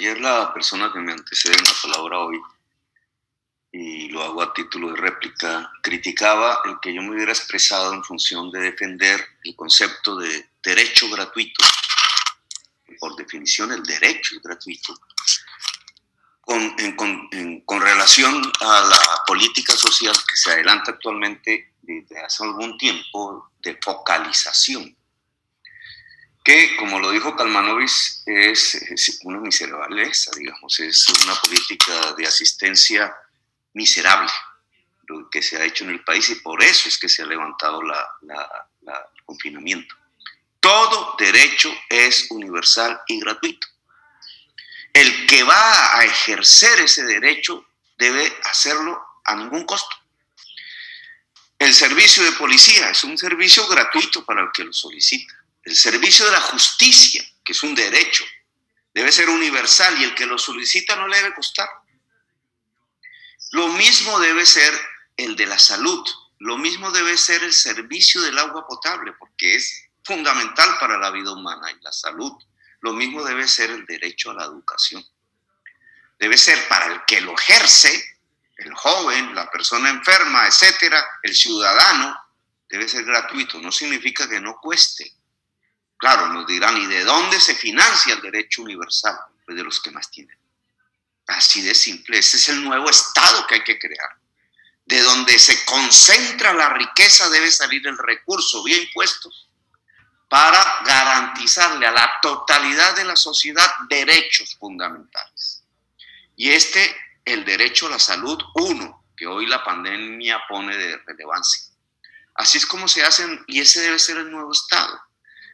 Ayer la persona que me antecede en la palabra hoy, y lo hago a título de réplica, criticaba el que yo me hubiera expresado en función de defender el concepto de derecho gratuito. Por definición, el derecho es gratuito. Con relación a la política social que se adelanta actualmente desde hace algún tiempo de focalización, que, como lo dijo Kalmanovich, es una miserableza, digamos, es una política de asistencia miserable lo que se ha hecho en el país, y por eso es que se ha levantado el confinamiento. Todo derecho es universal y gratuito. El que va a ejercer ese derecho debe hacerlo a ningún costo. El servicio de policía es un servicio gratuito para el que lo solicita. El servicio de la justicia, que es un derecho, debe ser universal y el que lo solicita no le debe costar. Lo mismo debe ser el de la salud, lo mismo debe ser el servicio del agua potable, porque es fundamental para la vida humana y la salud. Lo mismo debe ser el derecho a la educación. Debe ser para el que lo ejerce, el joven, la persona enferma, etcétera, el ciudadano, debe ser gratuito. No significa que no cueste. Claro, nos dirán, ¿y de dónde se financia el derecho universal? Pues de los que más tienen. Así de simple, ese es el nuevo Estado que hay que crear. De donde se concentra la riqueza debe salir el recurso vía impuestos para garantizarle a la totalidad de la sociedad derechos fundamentales. Y el derecho a la salud, que hoy la pandemia pone de relevancia. Así es como se hacen, y ese debe ser el nuevo Estado.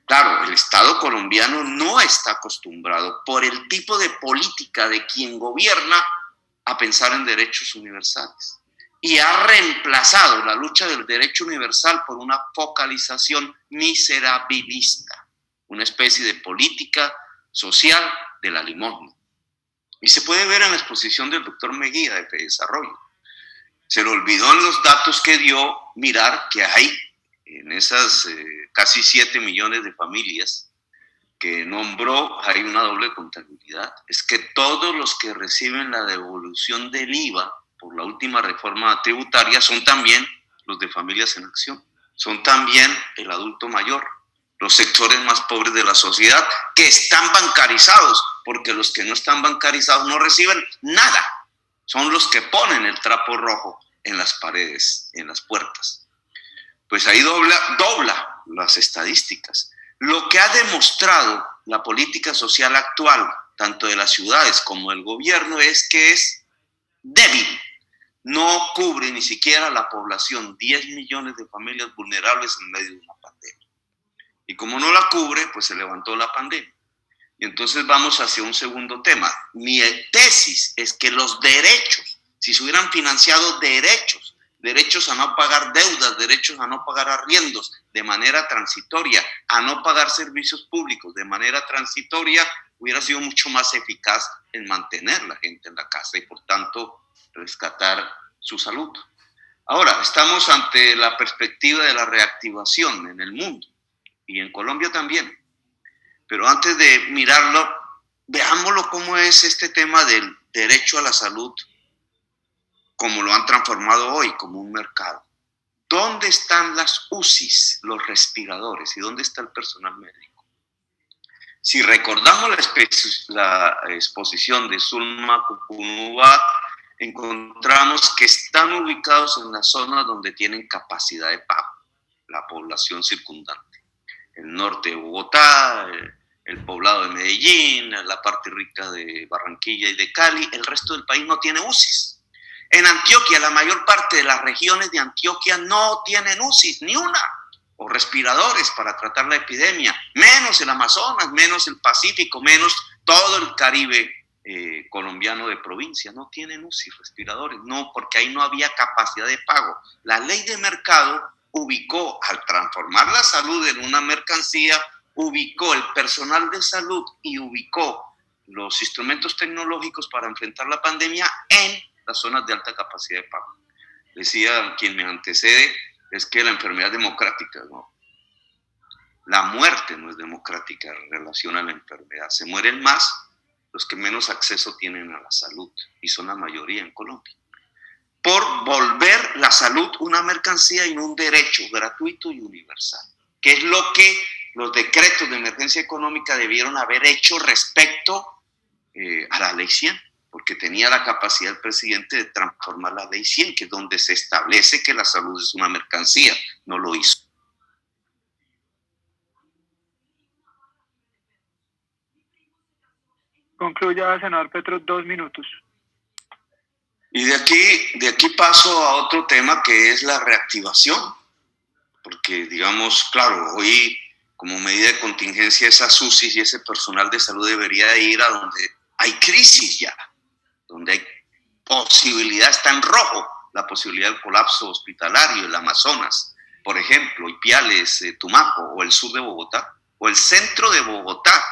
Claro, el Estado colombiano no está acostumbrado por el tipo de política de quien gobierna a pensar en derechos universales. Y ha reemplazado la lucha del derecho universal por una focalización miserabilista, una especie de política social de la limosna. Y se puede ver en la exposición del doctor Mejía de Desarrollo. Se le olvidó en los datos que dio mirar que hay en esas casi 7 millones de familias que nombró, hay una doble contabilidad. Es que todos los que reciben la devolución del IVA por la última reforma tributaria son también los de Familias en Acción, son también el adulto mayor, los sectores más pobres de la sociedad que están bancarizados, porque los que no están bancarizados no reciben nada. Son los que ponen el trapo rojo en las paredes, en las puertas. Pues ahí dobla las estadísticas. Lo que ha demostrado la política social actual, tanto de las ciudades como del gobierno, es que es débil. No cubre ni siquiera la población, 10 millones de familias vulnerables en medio de una pandemia. Y como no la cubre, pues se levantó la pandemia. Y entonces vamos hacia un segundo tema. Mi tesis es que los derechos, si se hubieran financiado derechos a no pagar deudas, derechos a no pagar arriendos de manera transitoria, a no pagar servicios públicos de manera transitoria, hubiera sido mucho más eficaz en mantener la gente en la casa y, por tanto, rescatar su salud. Ahora, estamos ante la perspectiva de la reactivación en el mundo y en Colombia también. Pero antes de mirarlo, veámoslo cómo es este tema del derecho a la salud, como lo han transformado hoy, como un mercado. ¿Dónde están las UCIs, los respiradores, y dónde está el personal médico? Si recordamos la exposición de Zulma Kukunuba, encontramos que están ubicados en las zonas donde tienen capacidad de pago, la población circundante. El norte de Bogotá, el poblado de Medellín, la parte rica de Barranquilla y de Cali, el resto del país no tiene UCIs. En Antioquia, la mayor parte de las regiones de Antioquia no tienen UCIs, ni una, o respiradores para tratar la epidemia, menos el Amazonas, menos el Pacífico, menos todo el Caribe colombiano de provincia, no tienen UCIs, respiradores, no, porque ahí no había capacidad de pago. La ley de mercado ubicó, al transformar la salud en una mercancía, ubicó el personal de salud y ubicó los instrumentos tecnológicos para enfrentar la pandemia en las zonas de alta capacidad de pago. Decía quien me antecede, es que la enfermedad es democrática, ¿no? La muerte no es democrática en relación a la enfermedad. Se mueren más los que menos acceso tienen a la salud, y son la mayoría en Colombia, por volver la salud una mercancía y no un derecho gratuito y universal, que es lo que los decretos de emergencia económica debieron haber hecho respecto a la ley 100, porque tenía la capacidad el presidente de transformar la ley 100, que es donde se establece que la salud es una mercancía. No lo hizo. Concluya, senador Petro, 2 minutos. Y de aquí paso a otro tema, que es la reactivación, porque digamos, claro, hoy como medida de contingencia esas UCIs y ese personal de salud debería ir a donde hay crisis ya, donde hay posibilidad, está en rojo la posibilidad del colapso hospitalario, el Amazonas, por ejemplo, Ipiales, Tumaco, o el sur de Bogotá, o el centro de Bogotá,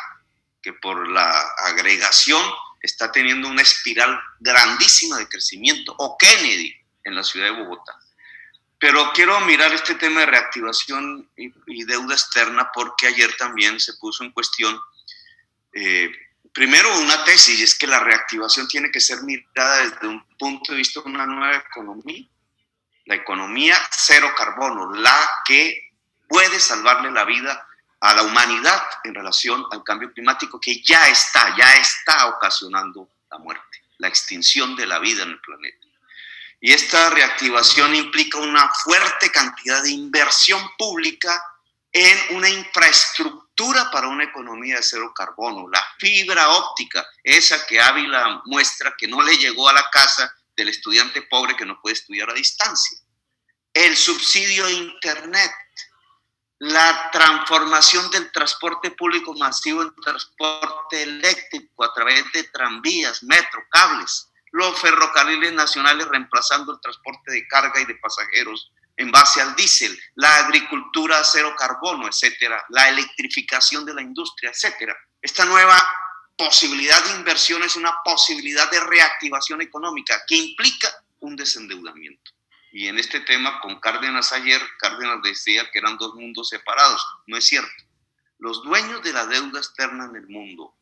que por la agregación está teniendo una espiral grandísima de crecimiento, o Kennedy en la ciudad de Bogotá. Pero quiero mirar este tema de reactivación y deuda externa, porque ayer también se puso en cuestión primero una tesis, y es que la reactivación tiene que ser mirada desde un punto de vista de una nueva economía, la economía cero carbono, la que puede salvarle la vida a la humanidad en relación al cambio climático, que ya está ocasionando la muerte, la extinción de la vida en el planeta. Y esta reactivación implica una fuerte cantidad de inversión pública en una infraestructura para una economía de cero carbono, la fibra óptica, esa que Ávila muestra que no le llegó a la casa del estudiante pobre que no puede estudiar a distancia, el subsidio a Internet, la transformación del transporte público masivo en transporte eléctrico a través de tranvías, metro, cables, los ferrocarriles nacionales reemplazando el transporte de carga y de pasajeros en base al diésel, la agricultura a cero carbono, etcétera, la electrificación de la industria, etcétera. Esta nueva posibilidad de inversión es una posibilidad de reactivación económica que implica un desendeudamiento. Y en este tema, con Cárdenas ayer, Cárdenas decía que eran dos mundos separados. No es cierto. Los dueños de la deuda externa en el mundo,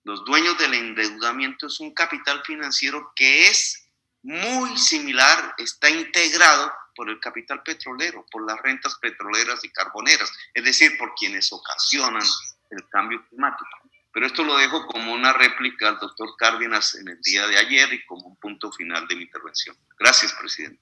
los dueños del endeudamiento, es un capital financiero que es muy similar, está integrado por el capital petrolero, por las rentas petroleras y carboneras, es decir, por quienes ocasionan el cambio climático. Pero esto lo dejo como una réplica al doctor Cárdenas en el día de ayer y como un punto final de mi intervención. Gracias, presidente.